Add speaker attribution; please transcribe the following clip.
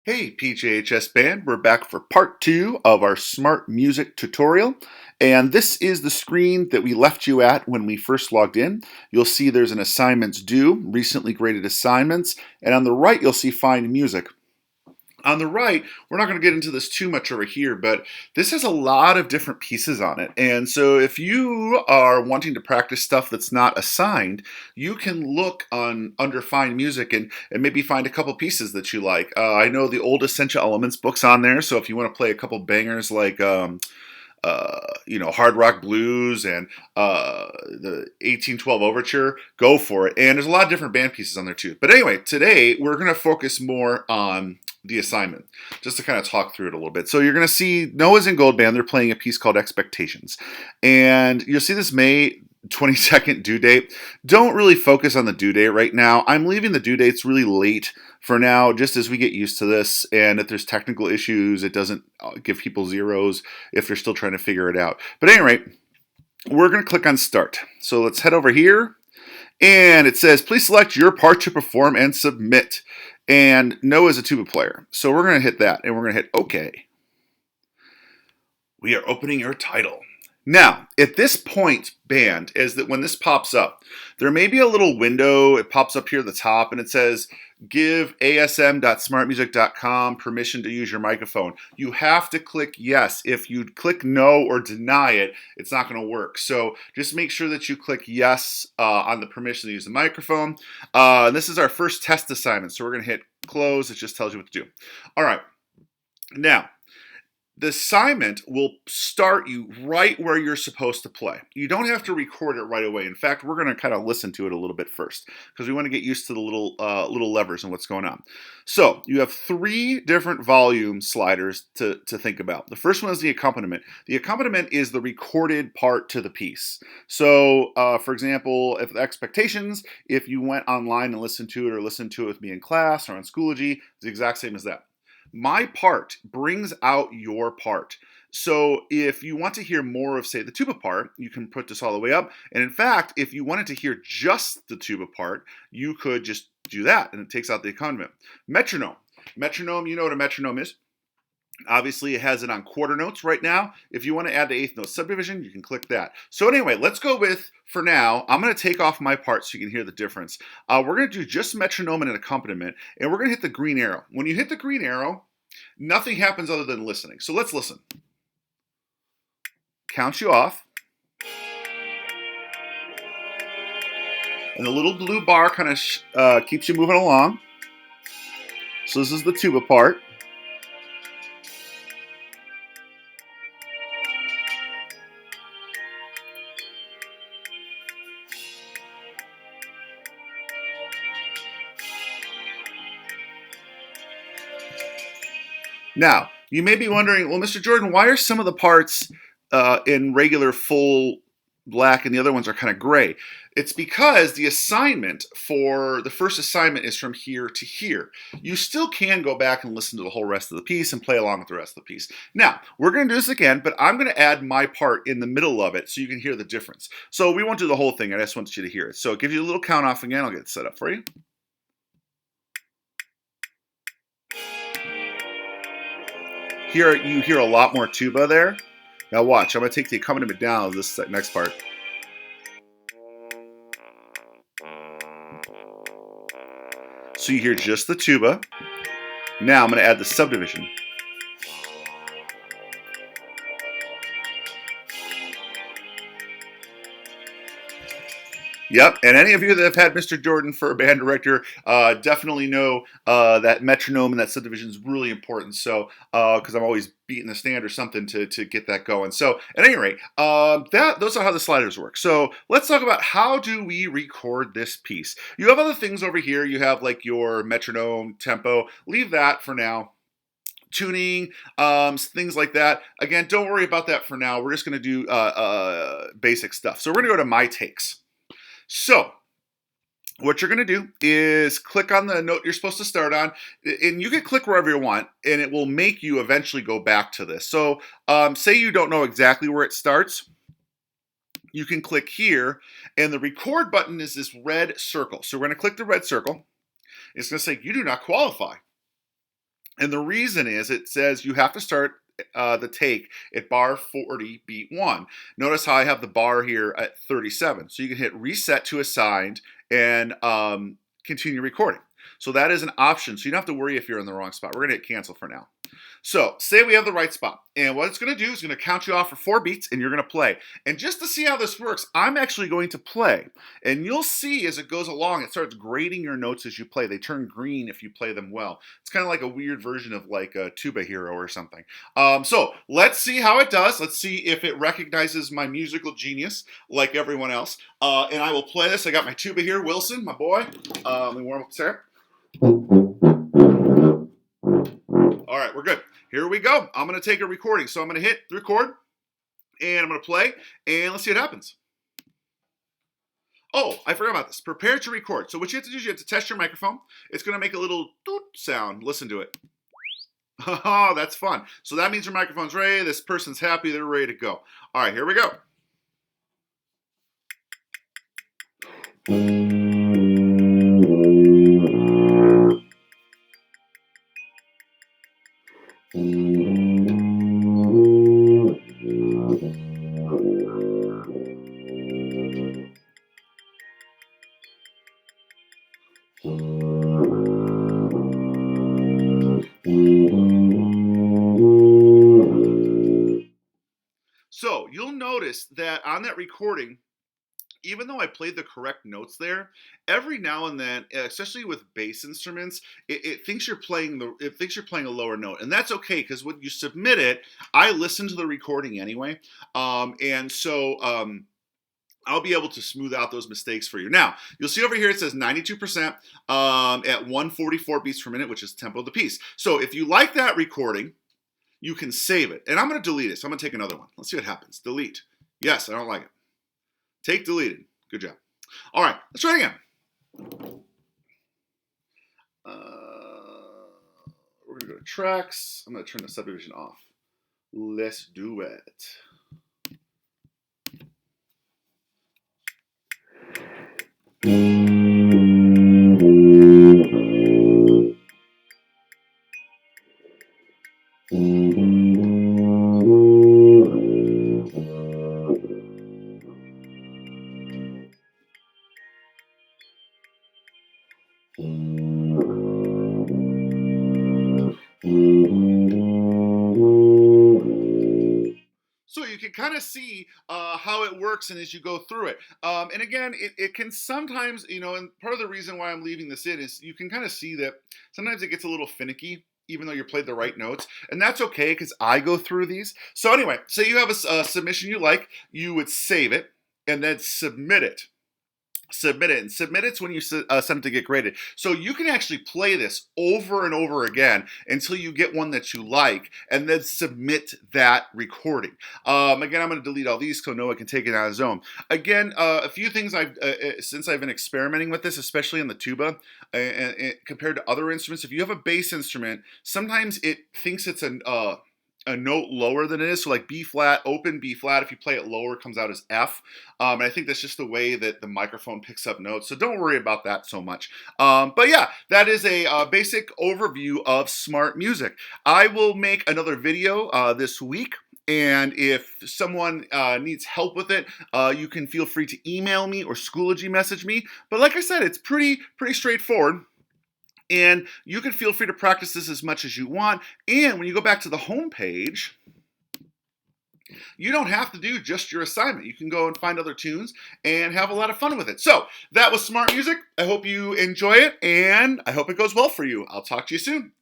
Speaker 1: Hey PJHS band, we're back for part 2 of our Smartmusic tutorial, and this is the screen that we left you at when we first logged in. You'll see there's an assignments due, recently graded assignments, and on the right you'll see find music. On the right, we're not going to get into this too much over here, but this has a lot of different pieces on it. And so if you are wanting to practice stuff that's not assigned, you can look on under Find Music and maybe find a couple pieces that you like. I know the old Essential Elements book's on there, so if you want to play a couple bangers like Hard Rock Blues and the 1812 Overture, go for it. And there's a lot of different band pieces on there too. But anyway, today we're going to focus more on the assignment, just to kind of talk through it a little bit. So you're going to see Noah's in Gold Band. They're playing a piece called Expectations. And you'll see this May 22nd due date. Don't really focus on the due date right now. I'm leaving the due dates really late for now, just as we get used to this. And if there's technical issues, it doesn't give people zeros if they're still trying to figure it out. But at any rate, we're going to click on Start. So let's head over here. And it says, please select your part to perform and submit. And Noah's a tuba player. So we're going to hit that, and we're going to hit OK. We are opening your title. Now, at this point, band, is that when this pops up, there may be a little window. It pops up here at the top, and it says, give asm.smartmusic.com permission to use your microphone. You have to click yes. If you click no or deny it, it's not going to work. So just make sure that you click yes on the permission to use the microphone. This is our first test assignment, so we're going to hit close. It just tells you what to do. All right. Now, the assignment will start you right where you're supposed to play. You don't have to record it right away. In fact, we're going to kind of listen to it a little bit first because we want to get used to the little levers and what's going on. So you have 3 different volume sliders to think about. The first one is the accompaniment. The accompaniment is the recorded part to the piece. So, for example, if the Expectations, if you went online and listened to it or listened to it with me in class or on Schoology, it's the exact same as that. My part brings out your part. So if you want to hear more of, say, the tuba part, you can put this all the way up. And in fact, if you wanted to hear just the tuba part, you could just do that, and it takes out the accompaniment. Metronome. Metronome, you know what a metronome is. Obviously, it has it on quarter notes right now. If you want to add the 8th note subdivision, you can click that. So anyway, let's go with, for now, I'm going to take off my part so you can hear the difference. We're going to do just metronome and an accompaniment, and we're going to hit the green arrow. When you hit the green arrow, nothing happens other than listening. So let's listen. Counts you off. And the little blue bar kind of keeps you moving along. So this is the tuba part. Now, you may be wondering, well, Mr. Jordan, why are some of the parts in regular full black and the other ones are kind of gray? It's because the assignment for the first assignment is from here to here. You still can go back and listen to the whole rest of the piece and play along with the rest of the piece. Now, we're going to do this again, but I'm going to add my part in the middle of it so you can hear the difference. So we won't do the whole thing. I just want you to hear it. So it gives you a little count off again. I'll get it set up for you. Here you hear a lot more tuba there. Now watch, I'm going to take the accompaniment down this next part. So you hear just the tuba. Now I'm going to add the subdivision. Yep, and any of you that have had Mr. Jordan for a band director definitely know that metronome and that subdivision is really important. So, because I'm always beating the stand or something to get that going. So, at any rate, those are how the sliders work. So, let's talk about how do we record this piece. You have other things over here. You have like your metronome, tempo. Leave that for now. Tuning, things like that. Again, don't worry about that for now. We're just going to do basic stuff. So, we're going to go to My Takes. So, what you're going to do is click on the note you're supposed to start on, and you can click wherever you want, and it will make you eventually go back to this. So, say you don't know exactly where it starts, you can click here, and the record button is this red circle. So, we're going to click the red circle. It's going to say, you do not qualify. And the reason is it says you have to start the take at bar 40, beat 1. Notice how I have the bar here at 37. So you can hit reset to assigned and continue recording. So that is an option. So you don't have to worry if you're in the wrong spot. We're going to hit cancel for now. So say we have the right spot. And what it's going to do is going to count you off for 4 beats and you're going to play. And just to see how this works, I'm actually going to play. And you'll see as it goes along, it starts grading your notes as you play. They turn green if you play them well. It's kind of like a weird version of like a Tuba Hero or something. So let's see how it does. Let's see if it recognizes my musical genius like everyone else. And I will play this. I got my tuba here, Wilson, my boy. Let me warm up Sarah. All right, we're good. Here we go. I'm going to take a recording. So I'm going to hit record, and I'm going to play, and let's see what happens. Oh, I forgot about this. Prepare to record. So what you have to do is you have to test your microphone. It's going to make a little doot sound. Listen to it. Oh, that's fun. So that means your microphone's ready. This person's happy. They're ready to go. All right, here we go. So you'll notice that on that recording, even though I played the correct notes there, every now and then, especially with bass instruments, it thinks you're playing a lower note, and that's okay because when you submit it, I listen to the recording anyway, and so I'll be able to smooth out those mistakes for you. Now, you'll see over here it says 92% at 144 beats per minute, which is tempo of the piece. So if you like that recording, you can save it. And I'm going to delete it, so I'm going to take another one. Let's see what happens. Delete. Yes, I don't like it. Take deleted. Good job. All right, let's try it again. We're going to go to tracks. I'm going to turn the subdivision off. Let's do it. So you can kind of see how it works and as you go through it. And again, it can sometimes, and part of the reason why I'm leaving this in is you can kind of see that sometimes it gets a little finicky, even though you played the right notes. And that's okay because I go through these. So anyway, say you have a submission you like, you would save it and then submit it. Submit it, and submit it's when you send it to get graded. So you can actually play this over and over again until you get one that you like, and then submit that recording. Again, I'm going to delete all these so Noah can take it on his own. Again, a few things since I've been experimenting with this, especially in the tuba, and compared to other instruments. If you have a bass instrument, sometimes it thinks it's a note lower than it is. So like B flat, open B flat, if you play it lower, it comes out as F. And I think that's just the way that the microphone picks up notes. So don't worry about that so much. But yeah, that is a basic overview of Smartmusic. I will make another video this week. And if someone needs help with it, you can feel free to email me or Schoology message me. But like I said, it's pretty straightforward. And you can feel free to practice this as much as you want. And when you go back to the home page, you don't have to do just your assignment. You can go and find other tunes and have a lot of fun with it. So that was Smartmusic. I hope you enjoy it, and I hope it goes well for you. I'll talk to you soon.